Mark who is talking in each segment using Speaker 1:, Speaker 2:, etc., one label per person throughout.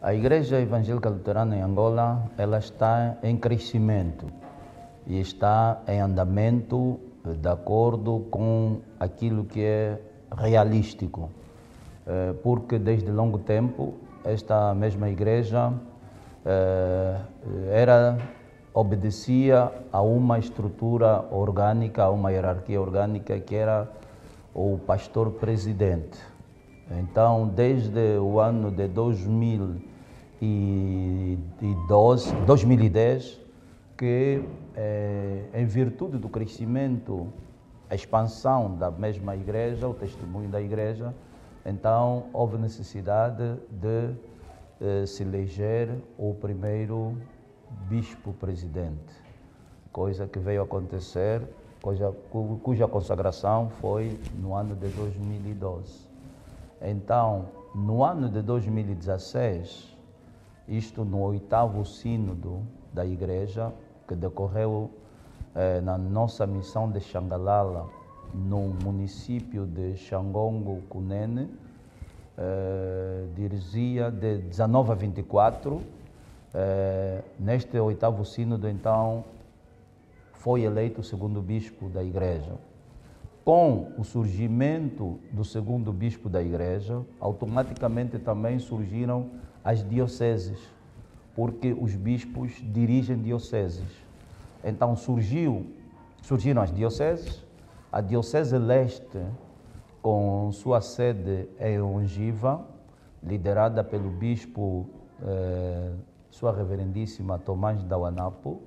Speaker 1: A Igreja Evangélica Luterana em Angola, ela está em crescimento e está em andamento de acordo com aquilo que é realístico, porque desde longo tempo esta mesma igreja obedecia a uma estrutura orgânica, a uma hierarquia orgânica que era o pastor presidente. Então, desde o ano de 2010, que em virtude do crescimento, a expansão da mesma igreja, o testemunho da igreja, então houve necessidade de se eleger o primeiro bispo presidente, coisa que veio acontecer, cuja consagração foi no ano de 2012. Então, no ano de 2016, isto no 8º sínodo da igreja, que decorreu na nossa missão de Xangalala, no município de Xangongo, Cunene, dirigia de 19 a 24. Neste 8º sínodo, então, foi eleito o segundo bispo da igreja. Com o surgimento do segundo bispo da igreja, automaticamente também surgiram as dioceses, porque os bispos dirigem dioceses. Então surgiram as dioceses, a Diocese Leste, com sua sede em Ongiva, liderada pelo bispo Sua Reverendíssima Tomás Dawanapo,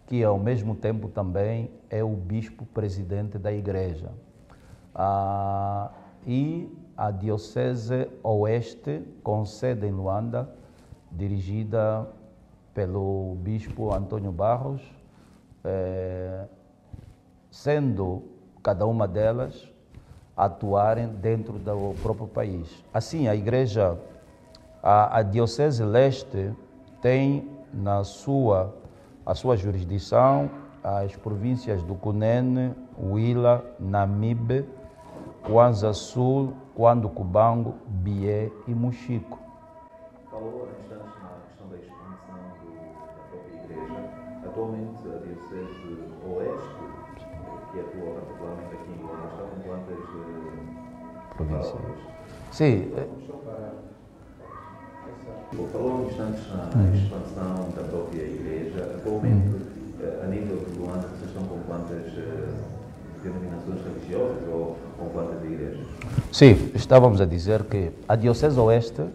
Speaker 1: que ao mesmo tempo também é o bispo presidente da igreja. E a Diocese Oeste, com sede em Luanda, dirigida pelo bispo Antônio Barros, sendo cada uma delas atuarem dentro do próprio país. Assim, a igreja, a Diocese Leste tem a sua jurisdição as províncias do Cunene, Huila, Namibe, Kwanza Sul, Kwanza Cubango, Bié e Mochico.
Speaker 2: Falou antes na questão da expansão da própria igreja. Atualmente a Diocese Oeste, que atua particularmente aqui em Luanda, está com quantas
Speaker 1: Províncias? Sim.
Speaker 2: Falou antes na expansão da própria igreja. Atualmente, a nível de Luanda, vocês estão com quantas denominações religiosas ou com quantas igrejas?
Speaker 1: Sim, estávamos a dizer que a Diocese Oeste,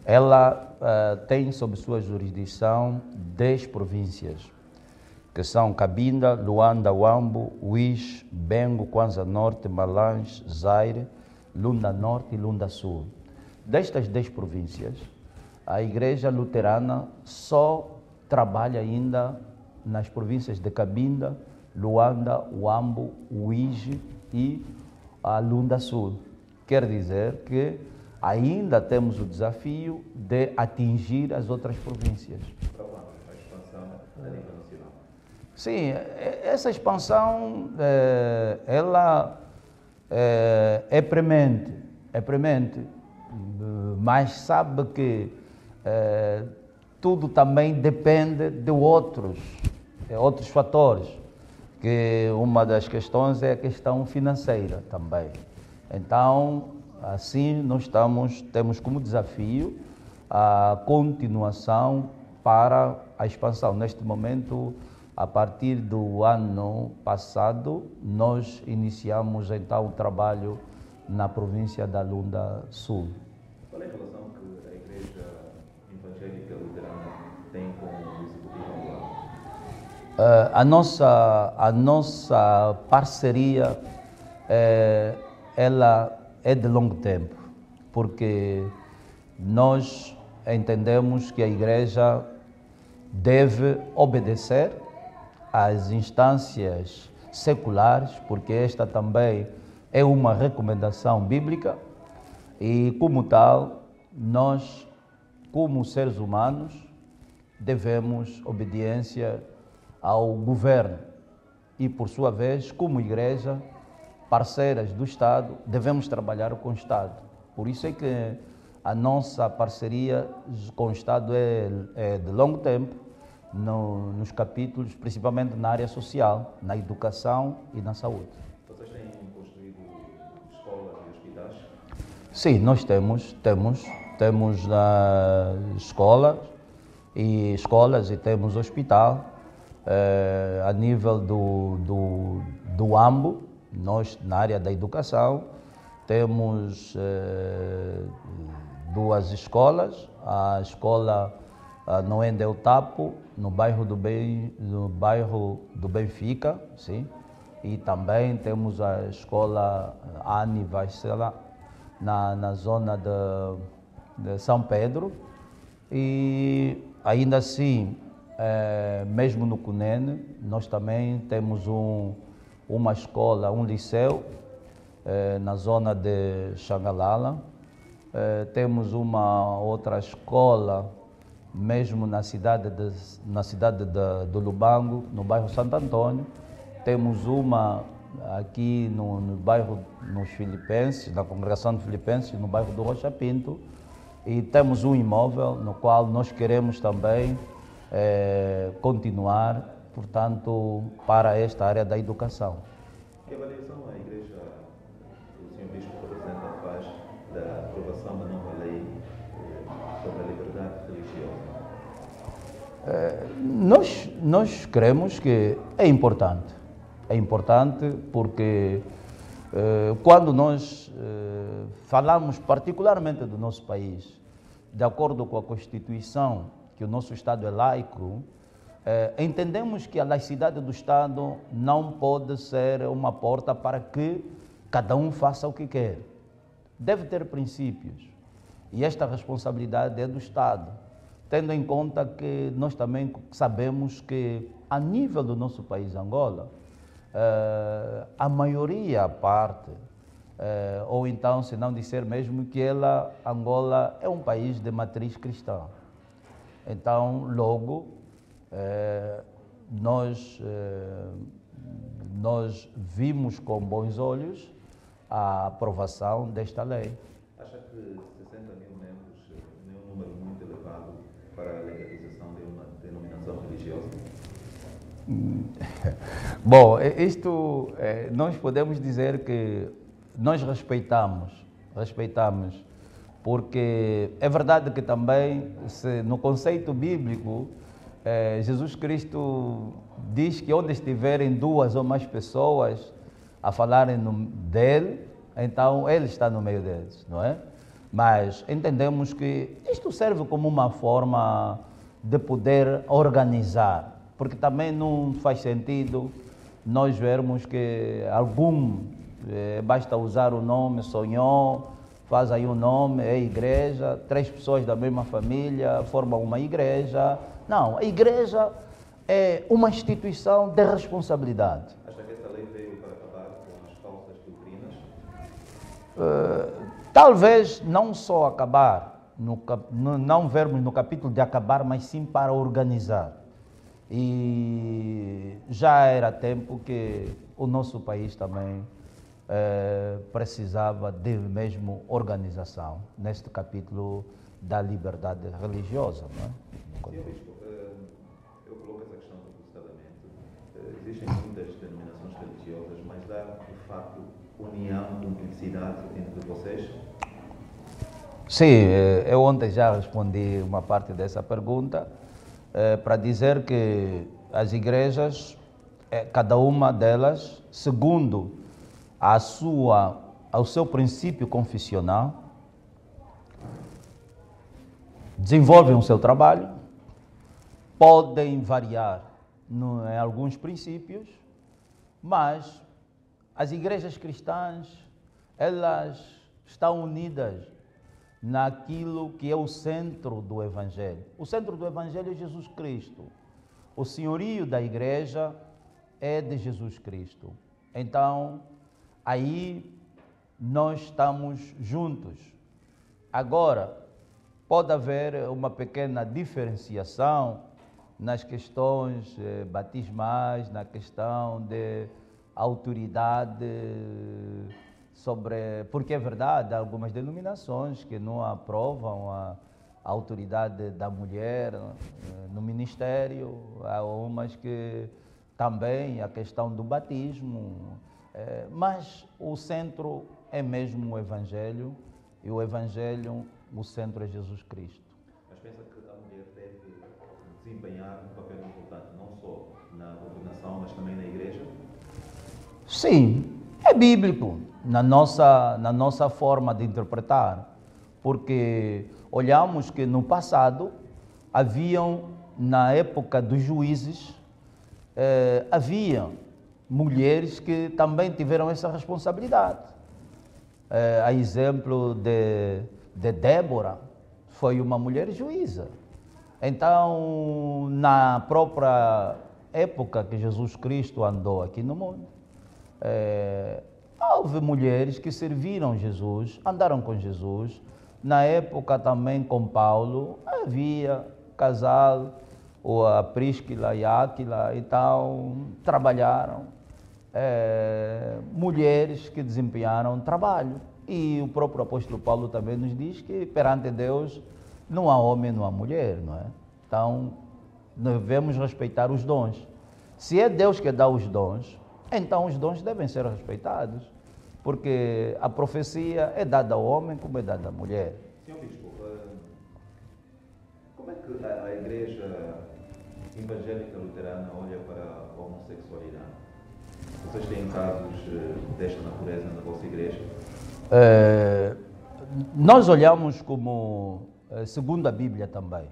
Speaker 1: ela tem sob sua jurisdição 10 províncias, que são Cabinda, Luanda, Huambo, Uís, Bengo, Kwanza Norte, Malange, Zaire, Lunda Norte e Lunda Sul. Destas 10 províncias, a Igreja Luterana só trabalha ainda nas províncias de Cabinda, Luanda, Huambo, Uís e a Lunda Sul. Quer dizer que ainda temos o desafio de atingir as outras províncias.
Speaker 2: Para quando a expansão a nível nacional?
Speaker 1: Sim, essa expansão ela é premente, mas sabe que tudo também depende de outros fatores, que uma das questões é a questão financeira também. Então, assim, nós temos como desafio a continuação para a expansão. Neste momento, a partir do ano passado, nós iniciamos então o trabalho na província da Lunda Sul.
Speaker 2: Qual é a relação que a Igreja Evangélica Luterana tem com o Executivo angolano?
Speaker 1: A nossa parceria ela é de longo tempo, porque nós entendemos que a Igreja deve obedecer às instâncias seculares, porque esta também é uma recomendação bíblica e, como tal, nós, como seres humanos, devemos obediência ao governo e, por sua vez, como igreja, parceiras do Estado, devemos trabalhar com o Estado. Por isso é que a nossa parceria com o Estado é de longo tempo, nos capítulos, principalmente na área social, na educação e na saúde.
Speaker 2: Vocês têm construído escolas e hospitais?
Speaker 1: Sim, nós temos escolas e temos hospital. A nível do AMBO, nós na área da educação temos 2 escolas, a escola Noende Tapo, no bairro do Benfica, sim, e também temos a escola Ani Vaisela na zona de São Pedro, e ainda assim, mesmo no Cunene, nós também temos uma escola, um liceu, na zona de Xangalala. Temos uma outra escola, mesmo na cidade do Lubango, no bairro Santo Antônio. Temos uma aqui no bairro, nos Filipenses, na congregação de Filipenses, no bairro do Rocha Pinto. E temos um imóvel no qual nós queremos também continuar, portanto, para esta área da educação.
Speaker 2: Que avaliação a Igreja, o Sr. Bispo representa, faz da aprovação da nova lei sobre a liberdade religiosa?
Speaker 1: Nós cremos que é importante. É importante porque quando nós falamos particularmente do nosso país, de acordo com a Constituição, que o nosso Estado é laico, entendemos que a laicidade do Estado não pode ser uma porta para que cada um faça o que quer. Deve ter princípios. E esta responsabilidade é do Estado, tendo em conta que nós também sabemos que, a nível do nosso país, Angola, a maioria, a parte, ou então, se não disser mesmo que Angola é um país de matriz cristã. Então, logo, nós vimos com bons olhos a aprovação desta lei.
Speaker 2: Acha que 60 mil membros é um número muito elevado para a legalização de uma denominação religiosa?
Speaker 1: Bom, isto nós podemos dizer que nós respeitamos, porque é verdade que também, no conceito bíblico, Jesus Cristo diz que onde estiverem 2 ou mais pessoas a falarem dele, então ele está no meio deles, não é? Mas entendemos que isto serve como uma forma de poder organizar, porque também não faz sentido nós vermos que basta usar o nome Sonhou, faz aí um nome, é igreja, 3 pessoas da mesma família formam uma igreja. Não, a igreja é uma instituição de responsabilidade.
Speaker 2: Acha que essa lei veio para acabar com as falsas doutrinas?
Speaker 1: Talvez não só acabar, não vermos no capítulo de acabar, mas sim para organizar. E já era tempo que o nosso país também precisava de mesmo organização neste capítulo da liberdade religiosa, não é?
Speaker 2: Senhor Bispo, eu coloco essa questão propositadamente. Existem muitas denominações religiosas, mas há, de facto, união, cumplicidade entre vocês?
Speaker 1: Sim, eu ontem já respondi uma parte dessa pergunta, para dizer que as igrejas, cada uma delas, segundo ao seu princípio confessional, desenvolvem o seu trabalho, podem variar em alguns princípios, mas as igrejas cristãs, elas estão unidas naquilo que é o centro do Evangelho. O centro do Evangelho é Jesus Cristo. O senhorio da igreja é de Jesus Cristo. Então, aí nós estamos juntos. Agora, pode haver uma pequena diferenciação nas questões batismais, na questão de autoridade porque é verdade, há algumas denominações que não aprovam a autoridade da mulher no ministério, há umas que também a questão do batismo, mas o centro é mesmo o Evangelho, e o Evangelho, o centro é Jesus Cristo.
Speaker 2: Mas pensa que a mulher deve desempenhar um papel importante, não só na congregação, mas também na igreja?
Speaker 1: Sim, é bíblico na nossa forma de interpretar, porque olhamos que no passado haviam, na época dos juízes, havia mulheres que também tiveram essa responsabilidade. A exemplo de Débora, foi uma mulher juíza. Então, na própria época que Jesus Cristo andou aqui no mundo, houve mulheres que serviram Jesus, andaram com Jesus. Na época também com Paulo, havia casal, ou a Prísquila e a Áquila, então trabalharam. Mulheres que desempenharam trabalho. E o próprio apóstolo Paulo também nos diz que perante Deus não há homem, não há mulher, não é? Então, devemos respeitar os dons. Se é Deus que dá os dons, então os dons devem ser respeitados, porque a profecia é dada ao homem como é dada à mulher.
Speaker 2: Senhor Bispo, como é que a igreja evangélica luterana olha para a homossexualidade? Vocês têm casos desta natureza na vossa igreja?
Speaker 1: Nós olhamos como, segundo a Bíblia também,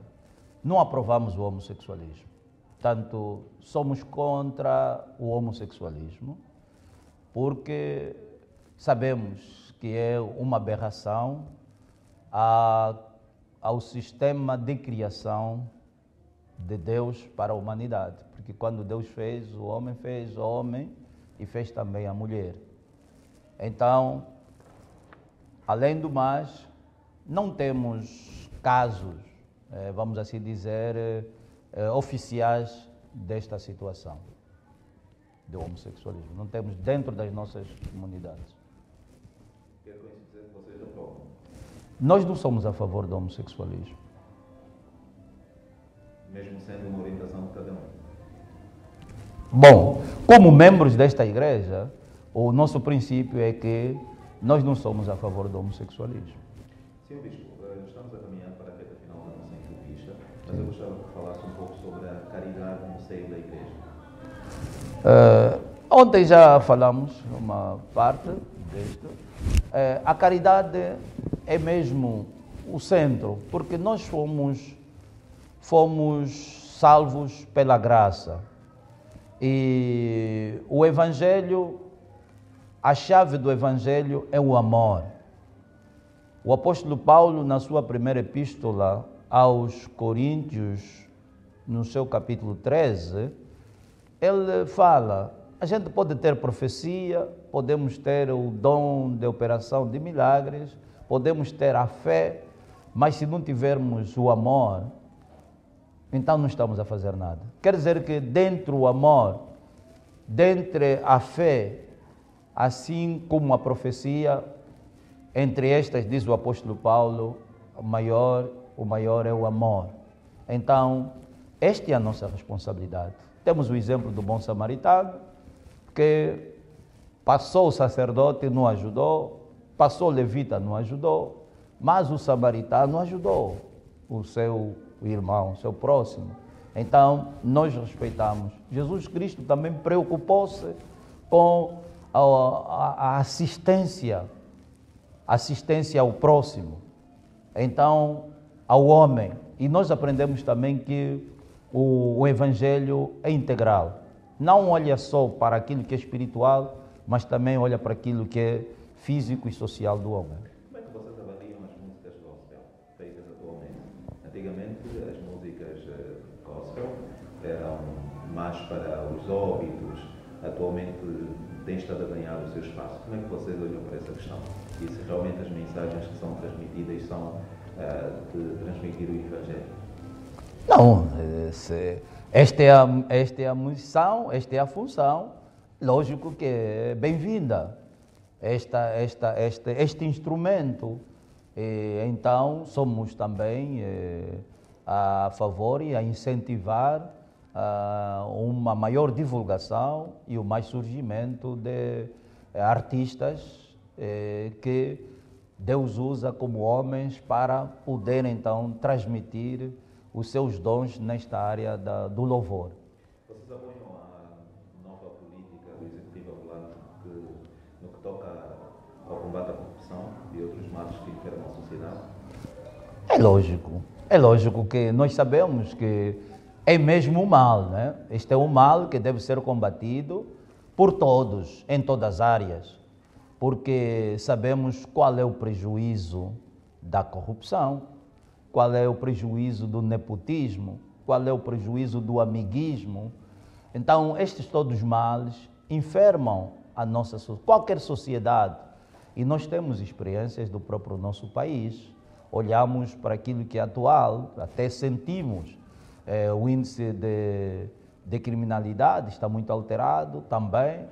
Speaker 1: não aprovamos o homossexualismo. Portanto, somos contra o homossexualismo, porque sabemos que é uma aberração ao sistema de criação de Deus para a humanidade. Porque quando Deus fez o homem e fez também a mulher. Então, além do mais, não temos casos, vamos assim dizer, oficiais desta situação do homossexualismo. Não temos dentro das nossas comunidades.
Speaker 2: Quer com isso dizer que vocês aprovam?
Speaker 1: Nós não somos a favor do homossexualismo.
Speaker 2: Mesmo sendo uma orientação de cada um?
Speaker 1: Bom, como membros desta igreja, o nosso princípio é que nós não somos a favor do homossexualismo.
Speaker 2: Senhor Bispo, estamos a caminhar para a reta final da nossa entrevista, mas eu gostava que falasse um pouco sobre a caridade no seio da igreja.
Speaker 1: Ontem já falamos uma parte disto. A caridade é mesmo o centro, porque nós fomos salvos pela graça. E o Evangelho, a chave do Evangelho é o amor. O apóstolo Paulo, na sua primeira epístola aos Coríntios, no seu capítulo 13, ele fala, a gente pode ter profecia, podemos ter o dom de operação de milagres, podemos ter a fé, mas se não tivermos o amor, então não estamos a fazer nada. Quer dizer que dentro do amor, dentro a fé, assim como a profecia, entre estas, diz o apóstolo Paulo, o maior é o amor. Então, esta é a nossa responsabilidade. Temos o exemplo do bom samaritano, que passou o sacerdote, não ajudou, passou o levita, não ajudou, mas o samaritano ajudou o seu irmão, o seu próximo. Então, nós respeitamos. Jesus Cristo também preocupou-se com a assistência ao próximo, então ao homem. E nós aprendemos também que o Evangelho é integral. Não olha só para aquilo que é espiritual, mas também olha para aquilo que é físico e social do homem.
Speaker 2: Como é que vocês avaliam as músicas gospel feitas atualmente? Antigamente, as músicas gospel eram mais para os óbitos, atualmente têm estado a ganhar o seu espaço. Como é que vocês olham para essa questão? E se realmente as mensagens que são transmitidas são de transmitir o Evangelho?
Speaker 1: Não, esta é a missão, esta é a função, lógico que é bem-vinda. este instrumento. Então, somos também a favor e a incentivar uma maior divulgação e o mais surgimento de artistas que Deus usa como homens para poder então transmitir os seus dons nesta área do louvor.
Speaker 2: Vocês apoiam a nova política do Executivo Volante no que toca ao combate à corrupção e outros males que enfermam a sociedade?
Speaker 1: É lógico que nós sabemos que é mesmo um mal, né? Este é um mal que deve ser combatido por todos, em todas as áreas, porque sabemos qual é o prejuízo da corrupção, qual é o prejuízo do nepotismo, qual é o prejuízo do amiguismo. Então, estes todos males enfermam a qualquer sociedade. E nós temos experiências do próprio nosso país. Olhamos para aquilo que é atual, até sentimos o índice de criminalidade está muito alterado também.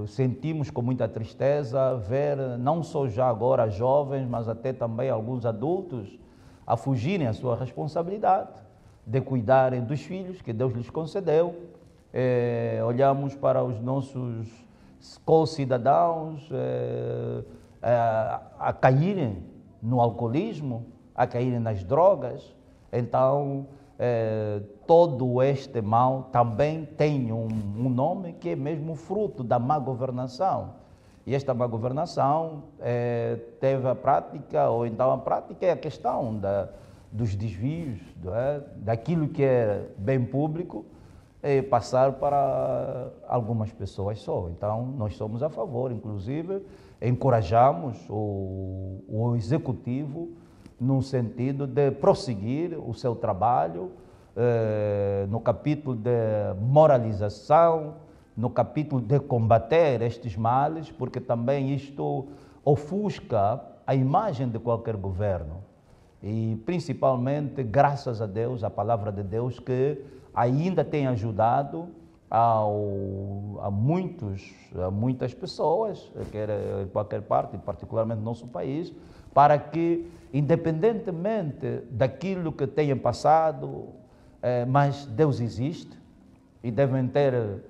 Speaker 1: Sentimos com muita tristeza ver não só já agora jovens, mas até também alguns adultos a fugirem à sua responsabilidade de cuidarem dos filhos que Deus lhes concedeu. Olhamos para os nossos co-cidadãos a caírem no alcoolismo, a caírem nas drogas. Então, todo este mal também tem um nome que é mesmo fruto da má governação. E esta má governação teve a prática, ou então a prática é a questão dos desvios, daquilo que é bem público, passar para algumas pessoas só. Então, nós somos a favor, inclusive, encorajamos o Executivo no sentido de prosseguir o seu trabalho no capítulo de moralização, no capítulo de combater estes males, porque também isto ofusca a imagem de qualquer governo. E principalmente, graças a Deus, a palavra de Deus, que ainda tem ajudado a muitas pessoas, em qualquer parte, particularmente no nosso país, para que, independentemente daquilo que tenham passado, mas Deus existe e devem ter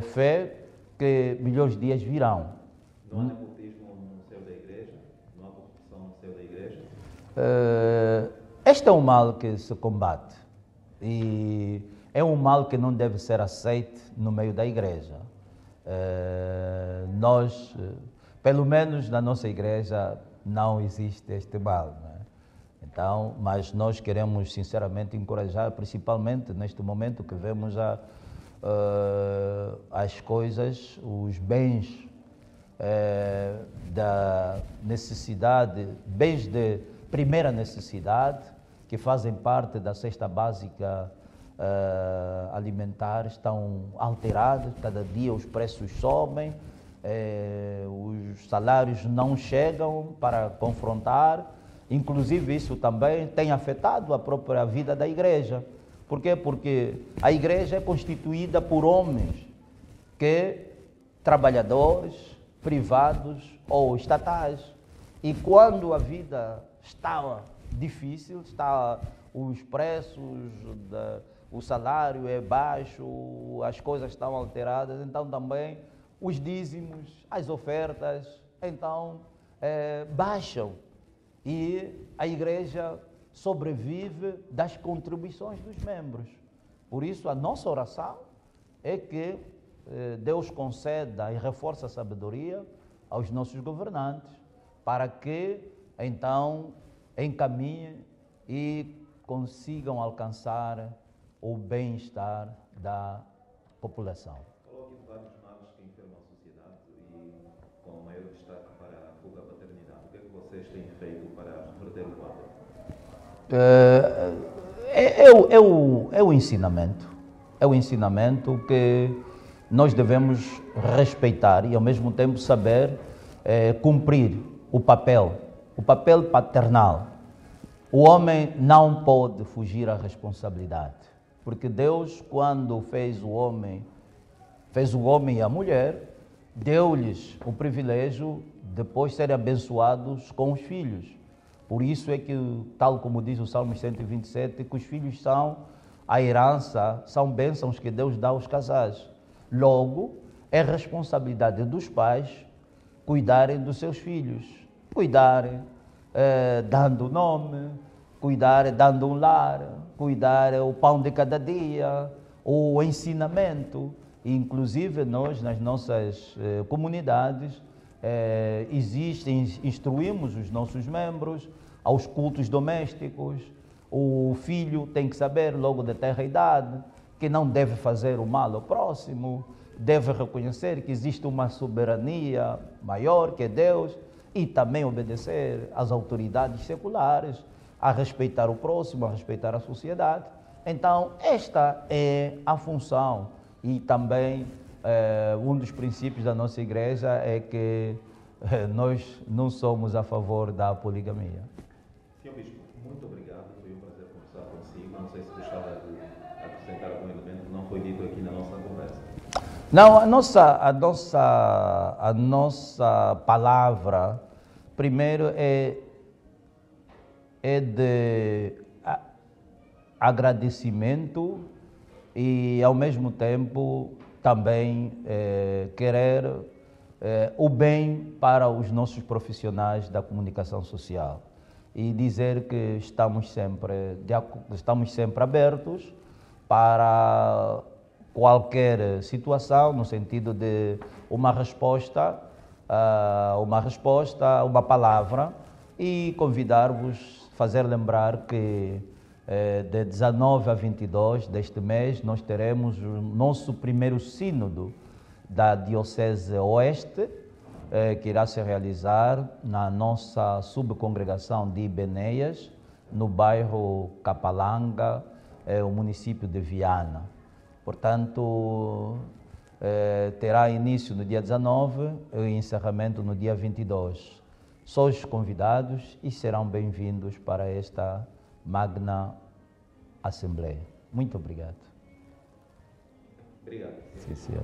Speaker 1: fé que melhores dias virão.
Speaker 2: Não há nepotismo no seio da igreja? Não há corrupção no seio da igreja?
Speaker 1: Este é um mal que se combate e é um mal que não deve ser aceito no meio da igreja. Nós, pelo menos na nossa igreja, não existe este mal, né? Então, mas nós queremos sinceramente encorajar, principalmente neste momento que vemos as coisas, os bens da necessidade, bens de primeira necessidade, que fazem parte da cesta básica alimentar, estão alterados, cada dia os preços sobem, os salários não chegam para confrontar. Inclusive isso também tem afetado a própria vida da igreja. Por quê? Porque a igreja é constituída por homens trabalhadores, privados ou estatais. E quando a vida está difícil, os preços, o salário é baixo, as coisas estão alteradas, então também os dízimos, as ofertas, então baixam. E a igreja sobrevive das contribuições dos membros. Por isso, a nossa oração é que Deus conceda e reforce a sabedoria aos nossos governantes, para que, então, encaminhem e consigam alcançar o bem-estar da população.
Speaker 2: Falou aqui de vários males que enfermam a sociedade e com maior destaque para a fuga à paternidade. O que é que vocês têm feito para reverter o quadro?
Speaker 1: É o ensinamento. É o ensinamento que nós devemos respeitar e, ao mesmo tempo, saber cumprir o papel paternal. O homem não pode fugir à responsabilidade, porque Deus, quando fez o homem e a mulher, deu-lhes o privilégio de depois serem abençoados com os filhos. Por isso é que, tal como diz o Salmo 127, que os filhos são a herança, são bênçãos que Deus dá aos casais. Logo, é responsabilidade dos pais cuidarem dos seus filhos, cuidarem dando nome, cuidarem dando um lar, cuidarem o pão de cada dia, o ensinamento. Inclusive nós, nas nossas comunidades, instruímos os nossos membros aos cultos domésticos. O filho tem que saber, logo de terra idade, que não deve fazer o mal ao próximo, deve reconhecer que existe uma soberania maior que Deus e também obedecer às autoridades seculares, a respeitar o próximo, a respeitar a sociedade. Então, esta é a função e também um dos princípios da nossa igreja é que nós não somos a favor da poligamia.
Speaker 2: Senhor Bispo, muito obrigado, foi um prazer conversar consigo. Não sei se gostava de acrescentar algum elemento que não foi dito aqui na nossa conversa.
Speaker 1: Não, a nossa palavra, primeiro, é de agradecimento e, ao mesmo tempo, também querer o bem para os nossos profissionais da comunicação social e dizer que estamos sempre abertos para qualquer situação, no sentido de uma resposta, uma palavra, e convidar-vos, fazer lembrar que de 19 a 22 deste mês nós teremos o nosso primeiro sínodo da Diocese Oeste, que irá se realizar na nossa subcongregação de Ibeneias, no bairro Capalanga, o município de Viana. Portanto, terá início no dia 19 e encerramento no dia 22. Sois convidados e serão bem-vindos para esta magna Assembleia. Muito obrigado.
Speaker 2: Obrigado.
Speaker 1: Sim, senhor.